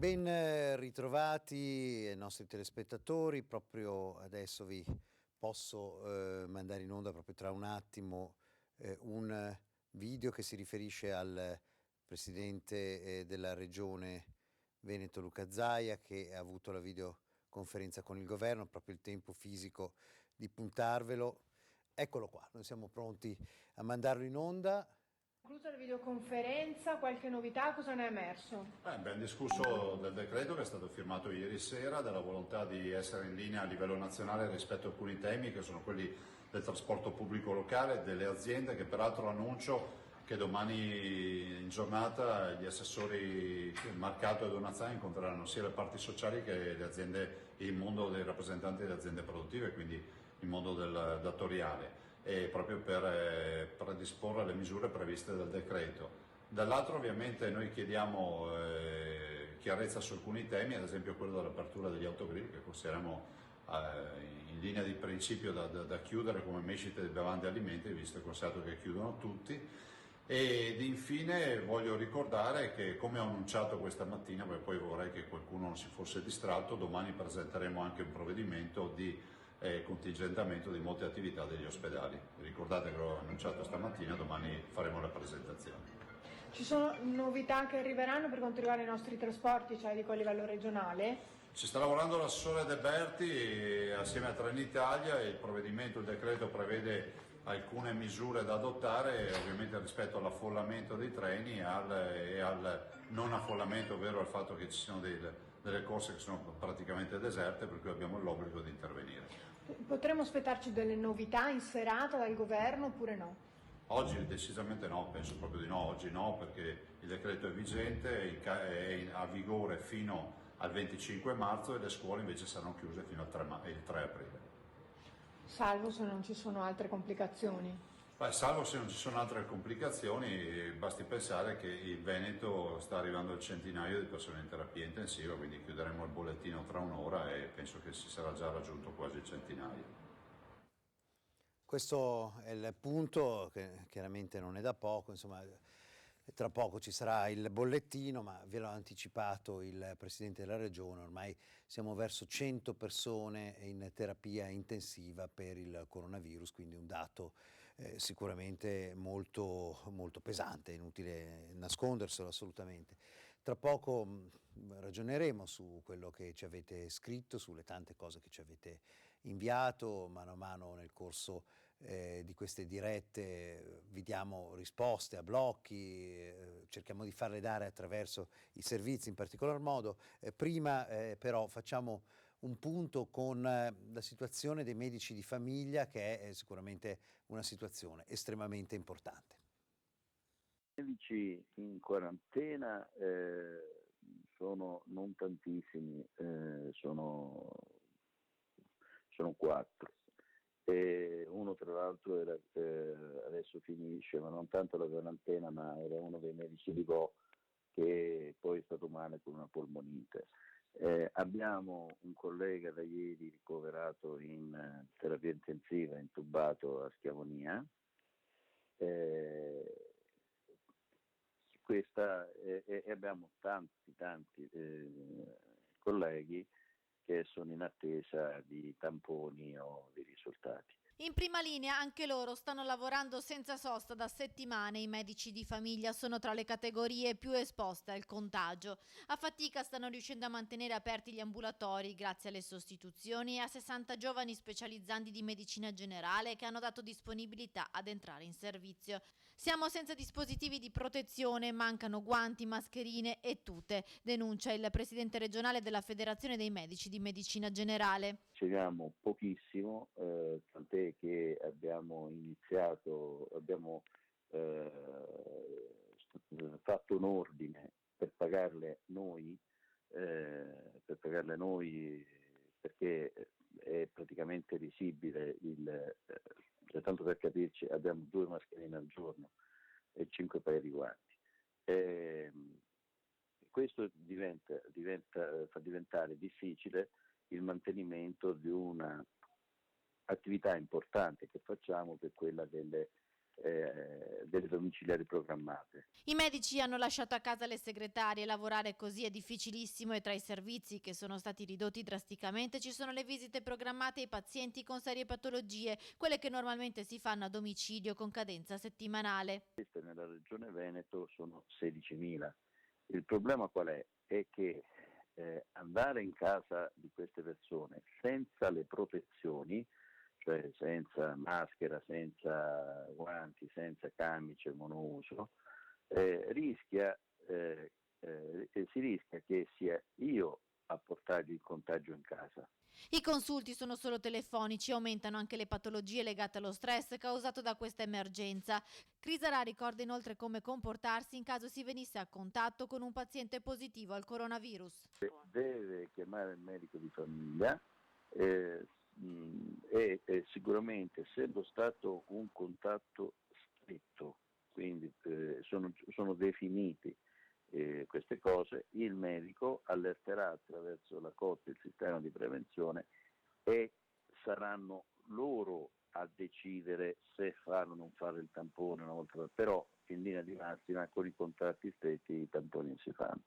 Ben ritrovati ai nostri telespettatori, proprio adesso vi posso mandare in onda proprio tra un attimo un video che si riferisce al Presidente della Regione Veneto Luca Zaia, che ha avuto la videoconferenza con il governo, proprio il tempo fisico di puntarvelo. Eccolo qua, noi siamo pronti a mandarlo in onda. Conclusa la videoconferenza, qualche novità, cosa ne è emerso? Abbiamo discusso del decreto che è stato firmato ieri sera, della volontà di essere in linea a livello nazionale rispetto a alcuni temi che sono quelli del trasporto pubblico locale, delle aziende, che peraltro annuncio che domani in giornata gli assessori Marcato e Donazzani incontreranno sia le parti sociali che le aziende, il mondo dei rappresentanti delle aziende produttive, quindi il mondo del datoriale, e proprio per predisporre le misure previste dal decreto. Dall'altro ovviamente noi chiediamo chiarezza su alcuni temi, ad esempio quello dell'apertura degli autogrill, che consideriamo in linea di principio da chiudere come mescite di bevande e alimenti, visto e considerato che chiudono tutti. Ed infine voglio ricordare che, come ho annunciato questa mattina, perché poi vorrei che qualcuno non si fosse distratto, domani presenteremo anche un provvedimento di contingentamento di molte attività degli ospedali. Ricordate che l'ho annunciato stamattina, domani faremo la presentazione. Ci sono novità che arriveranno per quanto riguarda i nostri trasporti, cioè dico a livello regionale? Ci sta lavorando l'assessore De Berti assieme a Trenitalia. Il provvedimento, il decreto prevede alcune misure da adottare, ovviamente rispetto all'affollamento dei treni e al non affollamento, ovvero al fatto che ci siano delle corse che sono praticamente deserte, per cui abbiamo l'obbligo di intervenire. Potremmo aspettarci delle novità in serata dal governo oppure no? Oggi decisamente no, penso proprio di no, oggi no, perché il decreto è vigente, è a vigore fino al 25 marzo e le scuole invece saranno chiuse fino al 3 aprile. Salvo se non ci sono altre complicazioni. Salvo se non ci sono altre complicazioni, basti pensare che il Veneto sta arrivando al centinaio di persone in terapia intensiva, quindi chiuderemo il bollettino tra un'ora e penso che si sarà già raggiunto quasi il centinaio. Questo è il punto, che chiaramente non è da poco, insomma, tra poco ci sarà il bollettino, ma ve l'ho anticipato il Presidente della Regione, ormai siamo verso 100 persone in terapia intensiva per il coronavirus, quindi un dato sicuramente molto, molto pesante, inutile nasconderselo assolutamente. Tra poco ragioneremo su quello che ci avete scritto, sulle tante cose che ci avete inviato, mano a mano nel corso di queste dirette vi diamo risposte a blocchi, cerchiamo di farle dare attraverso i servizi in particolar modo. Prima però facciamo un punto con la situazione dei medici di famiglia, che è sicuramente una situazione estremamente importante. I medici in quarantena sono non tantissimi, sono 4. E uno tra l'altro adesso finisce, ma non tanto la quarantena, ma era uno dei medici di Vo che poi è stato male con una polmonite. Abbiamo un collega da ieri ricoverato in terapia intensiva, intubato a Schiavonia. E abbiamo tanti colleghi che sono in attesa di tamponi o di risultati. In prima linea anche loro stanno lavorando senza sosta da settimane. I medici di famiglia sono tra le categorie più esposte al contagio. A fatica stanno riuscendo a mantenere aperti gli ambulatori grazie alle sostituzioni e a 60 giovani specializzanti di medicina generale che hanno dato disponibilità ad entrare in servizio. Siamo senza dispositivi di protezione, mancano guanti, mascherine e tute, denuncia il presidente regionale della Federazione dei Medici di Medicina Generale. Riceviamo pochissimo, tant'è che abbiamo fatto un ordine per pagarle noi, perché è praticamente risibile, tanto per capirci abbiamo 2 mascherine al giorno e 5 paia di guanti. Questo fa diventare difficile il mantenimento di una attività importante che facciamo, che è quella delle delle domiciliari programmate. I medici hanno lasciato a casa le segretarie, lavorare così è difficilissimo e tra i servizi che sono stati ridotti drasticamente ci sono le visite programmate ai pazienti con serie patologie, quelle che normalmente si fanno a domicilio con cadenza settimanale. Queste nella regione Veneto sono 16.000. Il problema qual è? È che andare in casa di queste persone senza le protezioni, cioè senza maschera, senza guanti, senza camice monouso, si rischia che sia io a portargli il contagio in casa. I consulti sono solo telefonici, aumentano anche le patologie legate allo stress causato da questa emergenza. Crisara ricorda inoltre come comportarsi in caso si venisse a contatto con un paziente positivo al coronavirus. Deve chiamare il medico di famiglia e sicuramente, essendo stato un contatto stretto, quindi sono definiti queste cose, il medico allerterà attraverso la COT, il sistema di prevenzione, e saranno loro a decidere se fare o non fare il tampone una volta, però in linea di massima con i contatti stretti i tamponi non si fanno.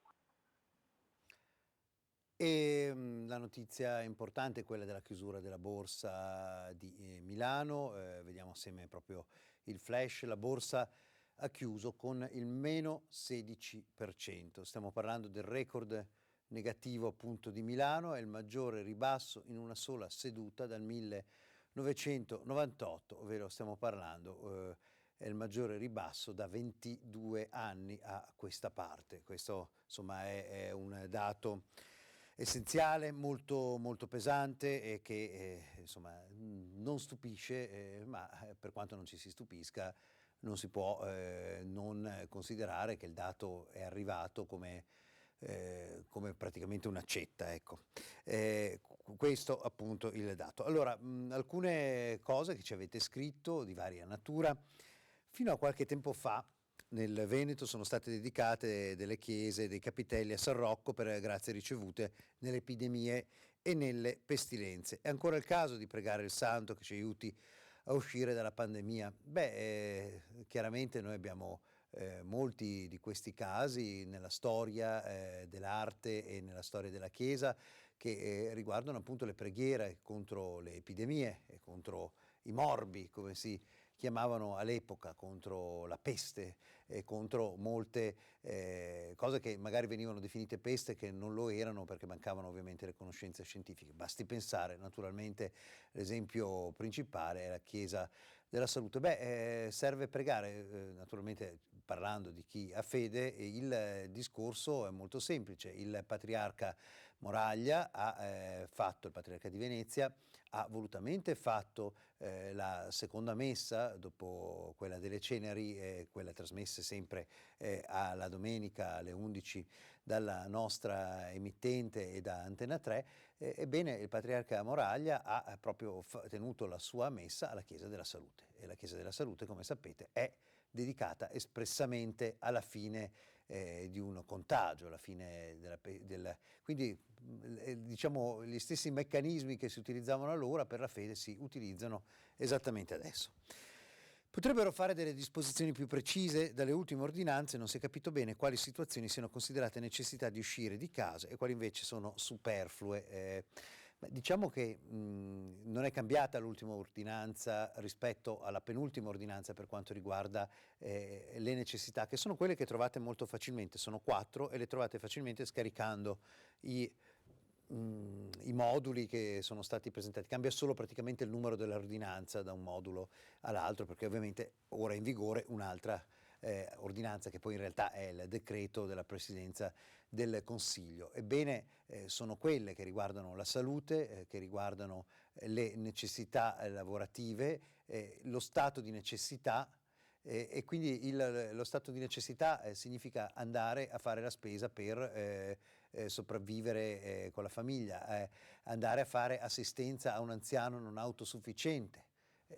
E la notizia importante è quella della chiusura della borsa di Milano. Vediamo assieme proprio il flash. La borsa ha chiuso con il meno 16%. Stiamo parlando del record negativo appunto di Milano, è il maggiore ribasso in una sola seduta dal 1998, ovvero stiamo parlando è il maggiore ribasso da 22 anni a questa parte. Questo insomma è un dato essenziale, molto, molto pesante e che insomma non stupisce, ma per quanto non ci si stupisca non si può non considerare che il dato è arrivato come praticamente un'accetta, ecco. Questo appunto il dato. Allora, alcune cose che ci avete scritto di varia natura. Fino a qualche tempo fa nel Veneto sono state dedicate delle chiese, dei capitelli a San Rocco per grazie ricevute nelle epidemie e nelle pestilenze. È ancora il caso di pregare il santo che ci aiuti a uscire dalla pandemia? Chiaramente noi abbiamo molti di questi casi nella storia dell'arte e nella storia della Chiesa che riguardano appunto le preghiere contro le epidemie e contro i morbi, come si chiamavano all'epoca, contro la peste e contro molte cose che magari venivano definite peste che non lo erano perché mancavano ovviamente le conoscenze scientifiche. Basti pensare, naturalmente l'esempio principale è la Chiesa della Salute. Serve pregare, naturalmente parlando di chi ha fede, il discorso è molto semplice. Il patriarca Moraglia il patriarca di Venezia, ha volutamente fatto la seconda messa dopo quella delle ceneri, quella trasmessa sempre alla domenica alle 11 dalla nostra emittente e da Antena 3. Ebbene, il patriarca Moraglia ha proprio tenuto la sua messa alla Chiesa della Salute, e la Chiesa della Salute, come sapete, è dedicata espressamente alla fine di un contagio, alla fine quindi diciamo gli stessi meccanismi che si utilizzavano allora per la fede si utilizzano esattamente adesso. Potrebbero fare delle disposizioni più precise dalle ultime ordinanze, non si è capito bene quali situazioni siano considerate necessità di uscire di casa e quali invece sono superflue. Diciamo che non è cambiata l'ultima ordinanza rispetto alla penultima ordinanza per quanto riguarda le necessità, che sono quelle che trovate molto facilmente, sono 4 e le trovate facilmente scaricando i moduli che sono stati presentati. Cambia solo praticamente il numero dell'ordinanza da un modulo all'altro, perché ovviamente ora è in vigore un'altra ordinanza che poi in realtà è il decreto della Presidenza del Consiglio. Ebbene, sono quelle che riguardano la salute, che riguardano le necessità lavorative, lo stato di necessità, e quindi lo stato di necessità significa andare a fare la spesa per sopravvivere con la famiglia, andare a fare assistenza a un anziano non autosufficiente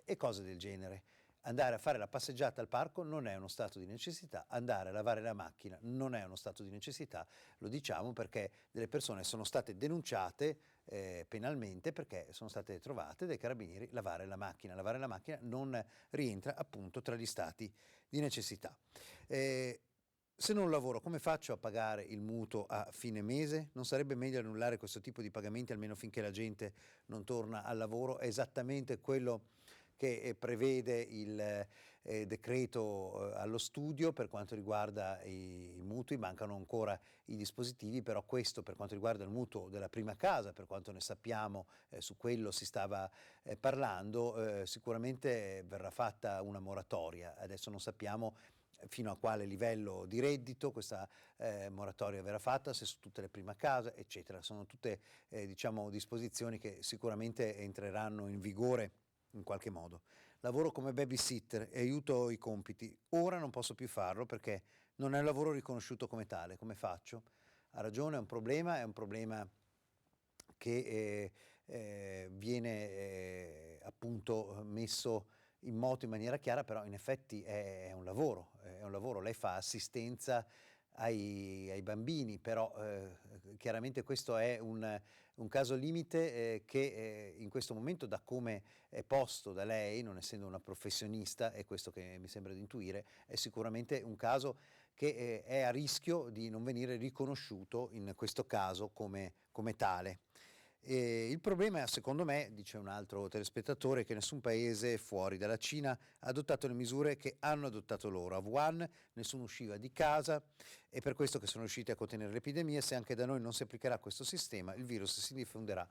e cose del genere. Andare a fare la passeggiata al parco non è uno stato di necessità, andare a lavare la macchina non è uno stato di necessità, lo diciamo perché delle persone sono state denunciate penalmente perché sono state trovate dai carabinieri lavare la macchina. Lavare la macchina non rientra appunto tra gli stati di necessità. Se non lavoro, come faccio a pagare il mutuo a fine mese? Non sarebbe meglio annullare questo tipo di pagamenti almeno finché la gente non torna al lavoro? È esattamente quello che prevede il decreto allo studio per quanto riguarda i mutui. Mancano ancora i dispositivi, però questo per quanto riguarda il mutuo della prima casa, per quanto ne sappiamo, su quello si stava parlando, sicuramente verrà fatta una moratoria. Adesso non sappiamo fino a quale livello di reddito questa moratoria verrà fatta, se su tutte le prime case, eccetera. Sono tutte diciamo disposizioni che sicuramente entreranno in vigore in qualche modo. Lavoro come babysitter e aiuto i compiti. Ora non posso più farlo perché non è un lavoro riconosciuto come tale. Come faccio? Ha ragione, è un problema che viene appunto messo in moto in maniera chiara, però in effetti è un lavoro. Lei fa assistenza ai bambini, però chiaramente questo è un caso limite che in questo momento, da come è posto da lei, non essendo una professionista, è questo che mi sembra di intuire, è sicuramente un caso che è a rischio di non venire riconosciuto in questo caso come tale. Il problema, secondo me, dice un altro telespettatore, che nessun paese fuori dalla Cina ha adottato le misure che hanno adottato loro. A Wuhan nessuno usciva di casa, è per questo che sono riusciti a contenere l'epidemia. Se anche da noi non si applicherà questo sistema, il virus si diffonderà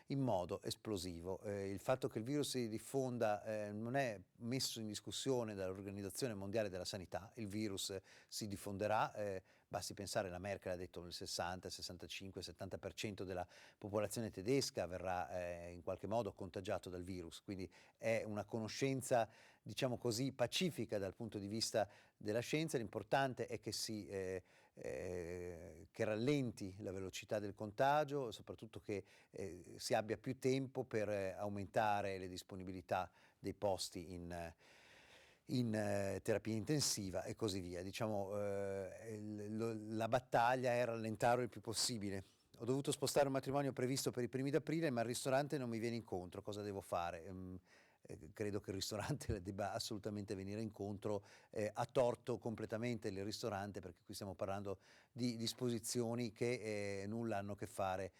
in modo esplosivo. Il fatto che il virus si diffonda non è messo in discussione dall'Organizzazione Mondiale della Sanità. Il virus si diffonderà. Basti pensare, la Merkel ha detto il 60, 65, 70% della popolazione tedesca verrà in qualche modo contagiato dal virus, quindi è una conoscenza, diciamo così, pacifica dal punto di vista della scienza. L'importante è che che rallenti la velocità del contagio, soprattutto che si abbia più tempo per aumentare le disponibilità dei posti in terapia intensiva e così via. Diciamo, la battaglia è rallentarlo il più possibile. Ho dovuto spostare un matrimonio previsto per i primi d'aprile, ma il ristorante non mi viene incontro. Cosa devo fare? Credo che il ristorante le debba assolutamente venire incontro. Ha torto completamente il ristorante, perché qui stiamo parlando di disposizioni che nulla hanno a che fare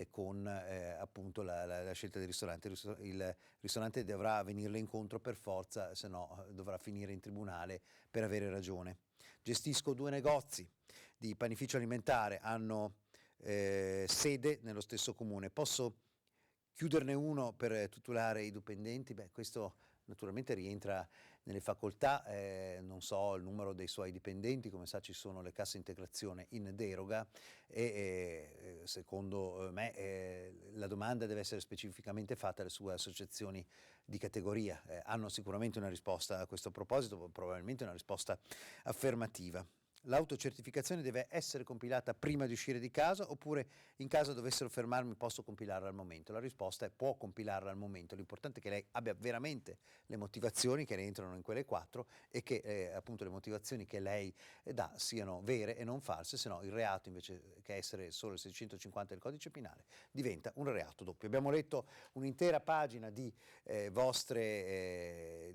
con appunto la scelta del ristorante. Il ristorante dovrà venirle incontro per forza, se no dovrà finire in tribunale per avere ragione. Gestisco 2 negozi di panificio alimentare, hanno sede nello stesso comune. Posso chiuderne uno per tutelare i dipendenti? Questo naturalmente rientra nelle facoltà, non so il numero dei suoi dipendenti, come sa ci sono le casse integrazione in deroga e secondo me la domanda deve essere specificamente fatta alle sue associazioni di categoria. Hanno sicuramente una risposta a questo proposito, probabilmente una risposta affermativa. L'autocertificazione deve essere compilata prima di uscire di casa, oppure in caso dovessero fermarmi posso compilarla al momento? La risposta è: può compilarla al momento. L'importante è che lei abbia veramente le motivazioni che rientrano in quelle 4 e che appunto le motivazioni che lei dà siano vere e non false, se no il reato, invece che essere solo il 650 del codice penale, diventa un reato doppio. Abbiamo letto un'intera pagina di vostre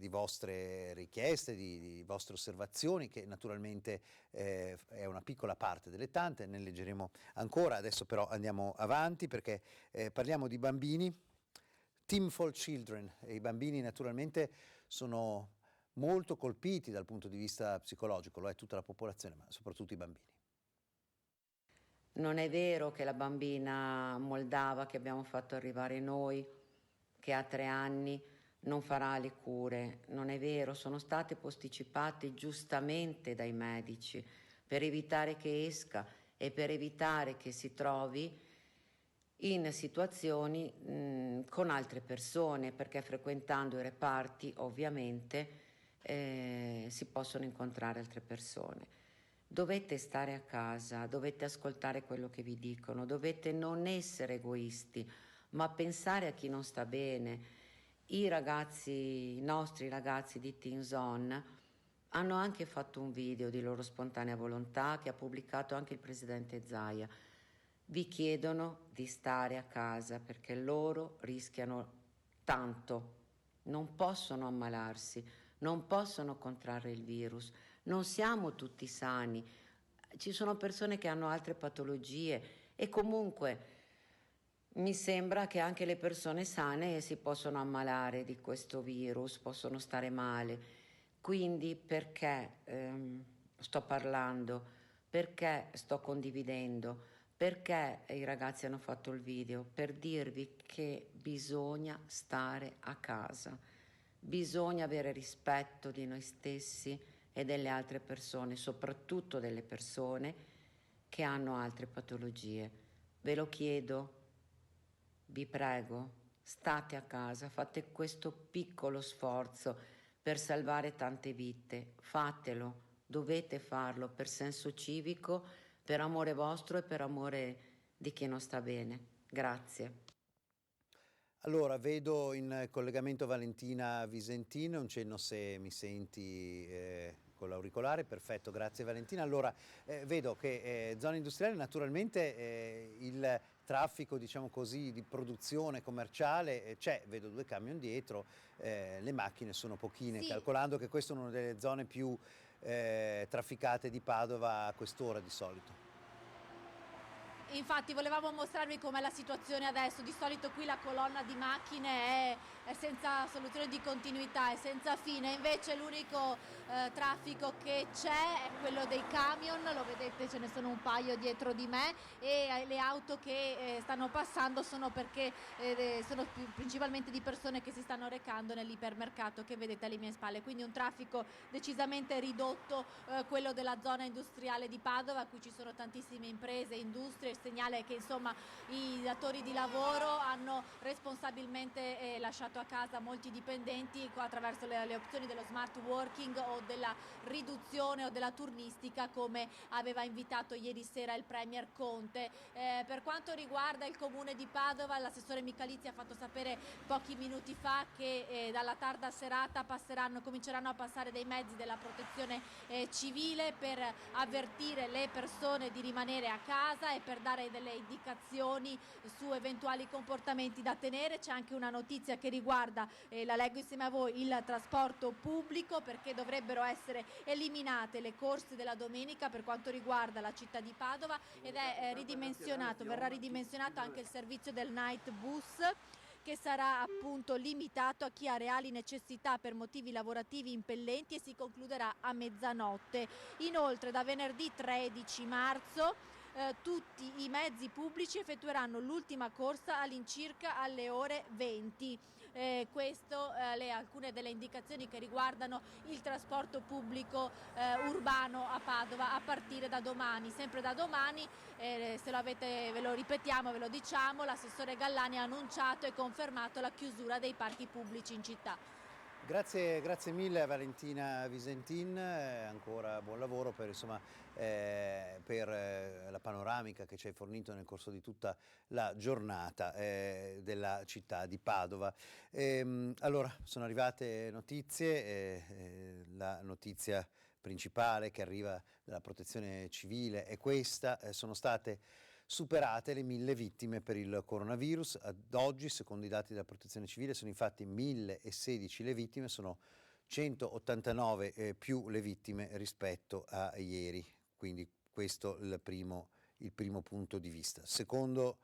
richieste, di vostre osservazioni, che naturalmente è una piccola parte delle tante, ne leggeremo ancora. Adesso però andiamo avanti, perché parliamo di bambini. Team for Children. I bambini naturalmente sono molto colpiti dal punto di vista psicologico, lo è tutta la popolazione, ma soprattutto i bambini. Non è vero che la bambina moldava che abbiamo fatto arrivare noi, che ha 3 anni, non farà le cure. Non è vero, sono state posticipate giustamente dai medici per evitare che esca e per evitare che si trovi in situazioni con altre persone, perché frequentando i reparti ovviamente si possono incontrare altre persone. Dovete stare a casa, dovete ascoltare quello che vi dicono, dovete non essere egoisti, ma pensare a chi non sta bene. I nostri ragazzi di Teen Zone hanno anche fatto un video di loro spontanea volontà che ha pubblicato anche il presidente Zaia. vi chiedono di stare a casa perché loro rischiano tanto, non possono ammalarsi, non possono contrarre il virus, non siamo tutti sani, ci sono persone che hanno altre patologie e comunque mi sembra che anche le persone sane si possono ammalare di questo virus, possono stare male. Quindi perché sto parlando? Perché sto condividendo? Perché i ragazzi hanno fatto il video? Per dirvi che bisogna stare a casa, bisogna avere rispetto di noi stessi e delle altre persone, soprattutto delle persone che hanno altre patologie. Ve lo chiedo, vi prego, state a casa, fate questo piccolo sforzo per salvare tante vite, fatelo, dovete farlo per senso civico, per amore vostro e per amore di chi non sta bene. Grazie. Allora, vedo in collegamento Valentina Visentin, non so se mi senti con l'auricolare, perfetto, grazie Valentina. Allora, vedo che zona industriale naturalmente il traffico, diciamo così, di produzione commerciale c'è, vedo 2 camion dietro, le macchine sono pochine, Sì. calcolando che questa è una delle zone più trafficate di Padova a quest'ora di solito. Infatti volevamo mostrarvi com'è la situazione adesso. Di solito qui la colonna di macchine è senza soluzione di continuità, è senza fine, invece l'unico traffico che c'è è quello dei camion, lo vedete, ce ne sono un paio dietro di me, e le auto che stanno passando sono perché sono principalmente di persone che si stanno recando nell'ipermercato che vedete alle mie spalle, quindi un traffico decisamente ridotto, quello della zona industriale di Padova. Qui ci sono tantissime imprese, industrie, il segnale che insomma i datori di lavoro hanno responsabilmente lasciato a casa molti dipendenti attraverso le opzioni dello smart working o della riduzione o della turnistica, come aveva invitato ieri sera il Premier Conte. Per quanto riguarda il comune di Padova, l'assessore Michalizzi ha fatto sapere pochi minuti fa che dalla tarda serata cominceranno a passare dei mezzi della protezione civile per avvertire le persone di rimanere a casa e per dare delle indicazioni su eventuali comportamenti da tenere. C'è anche una notizia che riguarda, la leggo insieme a voi, il trasporto pubblico, perché dovrebbero essere eliminate le corse della domenica per quanto riguarda la città di Padova, ed verrà ridimensionato anche il servizio del night bus, che sarà appunto limitato a chi ha reali necessità per motivi lavorativi impellenti e si concluderà a mezzanotte. Inoltre da venerdì 13 marzo tutti i mezzi pubblici effettueranno l'ultima corsa all'incirca alle ore 20. Questo alcune delle indicazioni che riguardano il trasporto pubblico urbano a Padova a partire da domani. Sempre da domani, se lo avete, ve lo ripetiamo, ve lo diciamo, l'assessore Gallani ha annunciato e confermato la chiusura dei parchi pubblici in città. Grazie mille a Valentina Visentin, ancora buon lavoro per, la panoramica che ci hai fornito nel corso di tutta la giornata della città di Padova. Allora, sono arrivate notizie, la notizia principale che arriva dalla Protezione Civile è questa, sono state superate le 1000 vittime per il coronavirus. Ad oggi, secondo i dati della Protezione Civile, sono infatti 1016 le vittime, sono 189 più le vittime rispetto a ieri. Quindi questo è il primo punto di vista. Secondo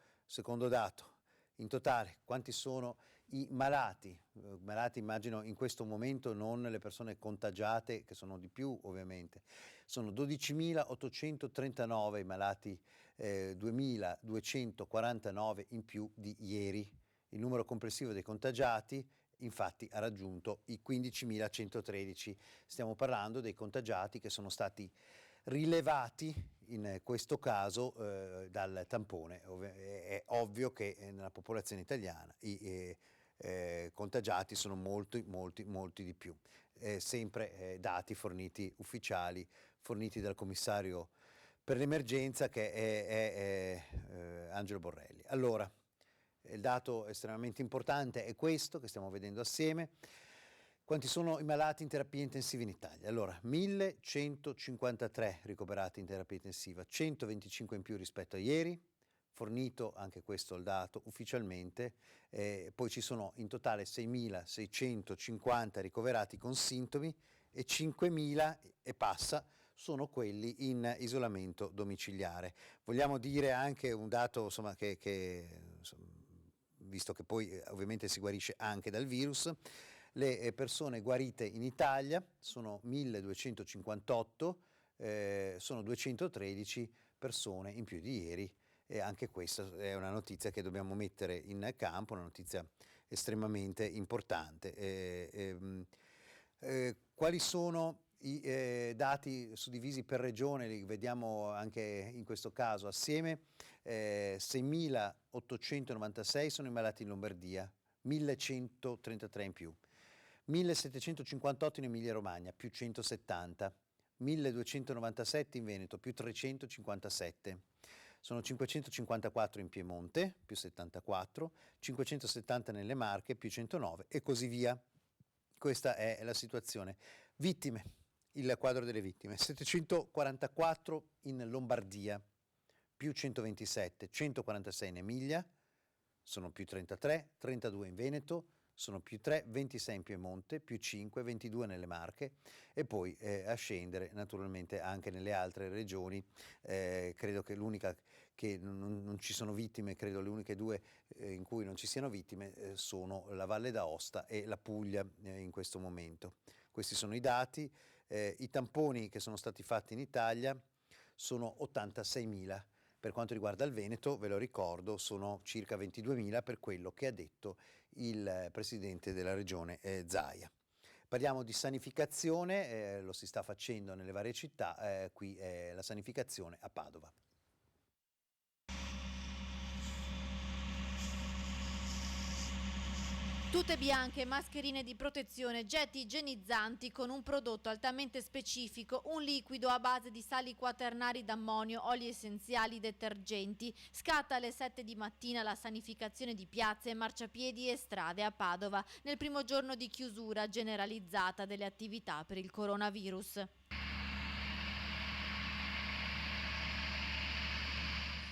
dato, in totale quanti sono i malati? Malati immagino in questo momento non le persone contagiate, che sono di più ovviamente. Sono 12.839 i malati, 2.249 in più di ieri. Il numero complessivo dei contagiati infatti ha raggiunto i 15.113. Stiamo parlando dei contagiati che sono stati rilevati in questo caso dal tampone. È ovvio che nella popolazione italiana i contagiati sono molti di più. Sempre dati forniti ufficiali, forniti dal commissario per l'emergenza che è Angelo Borrelli. Allora, il dato estremamente importante è questo che stiamo vedendo assieme. Quanti sono i malati in terapia intensiva in Italia? Allora, 1153 ricoverati in terapia intensiva, 125 in più rispetto a ieri, fornito anche questo il dato ufficialmente, poi ci sono in totale 6.650 ricoverati con sintomi e 5.000 e passa sono quelli in isolamento domiciliare. Vogliamo dire anche un dato, insomma, insomma, visto che poi ovviamente si guarisce anche dal virus, le persone guarite in Italia sono 1.258, sono 213 persone in più di ieri, e anche questa è una notizia che dobbiamo mettere in campo, una notizia estremamente importante. Quali sono i dati suddivisi per regione? Li vediamo anche in questo caso assieme. 6.896 sono i malati in Lombardia, 1.133 in più, 1.758 in Emilia Romagna, più 170, 1.297 in Veneto, più 357. Sono 554 in Piemonte, più 74, 570 nelle Marche, più 109 e così via. Questa è la situazione. Vittime, il quadro delle vittime, 744 in Lombardia, più 127, 146 in Emilia, sono più 33, 32 in Veneto, sono più 3, 26 in Piemonte, più 5, 22 nelle Marche e poi a scendere naturalmente anche nelle altre regioni. Credo che l'unica che non ci sono vittime, credo le uniche due in cui non ci siano vittime sono la Valle d'Aosta e la Puglia in questo momento. Questi sono i dati. I tamponi che sono stati fatti in Italia sono 86.000. Per quanto riguarda il Veneto, ve lo ricordo, sono circa 22.000 per quello che ha detto il presidente della regione Zaia. Parliamo di sanificazione, lo si sta facendo nelle varie città, qui è la sanificazione a Padova. Tute bianche, mascherine di protezione, getti igienizzanti con un prodotto altamente specifico, un liquido a base di sali quaternari d'ammonio, oli essenziali, detergenti. Scatta alle 7 di mattina la sanificazione di piazze, marciapiedi e strade a Padova, nel primo giorno di chiusura generalizzata delle attività per il coronavirus.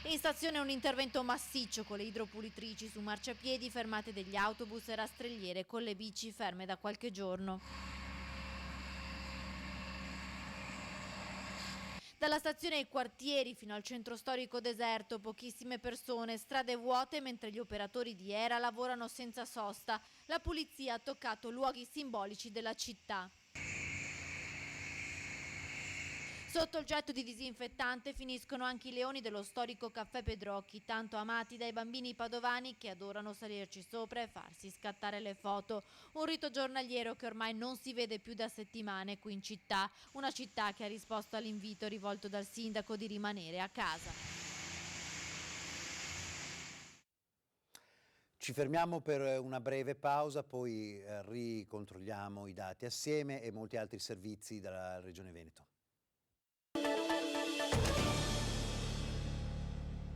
In stazione un intervento massiccio con le idropulitrici su marciapiedi, fermate degli autobus e rastrelliere con le bici ferme da qualche giorno. Dalla stazione ai quartieri fino al centro storico deserto, pochissime persone, strade vuote mentre gli operatori di Hera lavorano senza sosta. La polizia ha toccato luoghi simbolici della città. Sotto il getto di disinfettante finiscono anche i leoni dello storico caffè Pedrocchi, tanto amati dai bambini padovani che adorano salirci sopra e farsi scattare le foto. Un rito giornaliero che ormai non si vede più da settimane qui in città, una città che ha risposto all'invito rivolto dal sindaco di rimanere a casa. Ci fermiamo per una breve pausa, poi ricontrolliamo i dati assieme e molti altri servizi dalla Regione Veneto.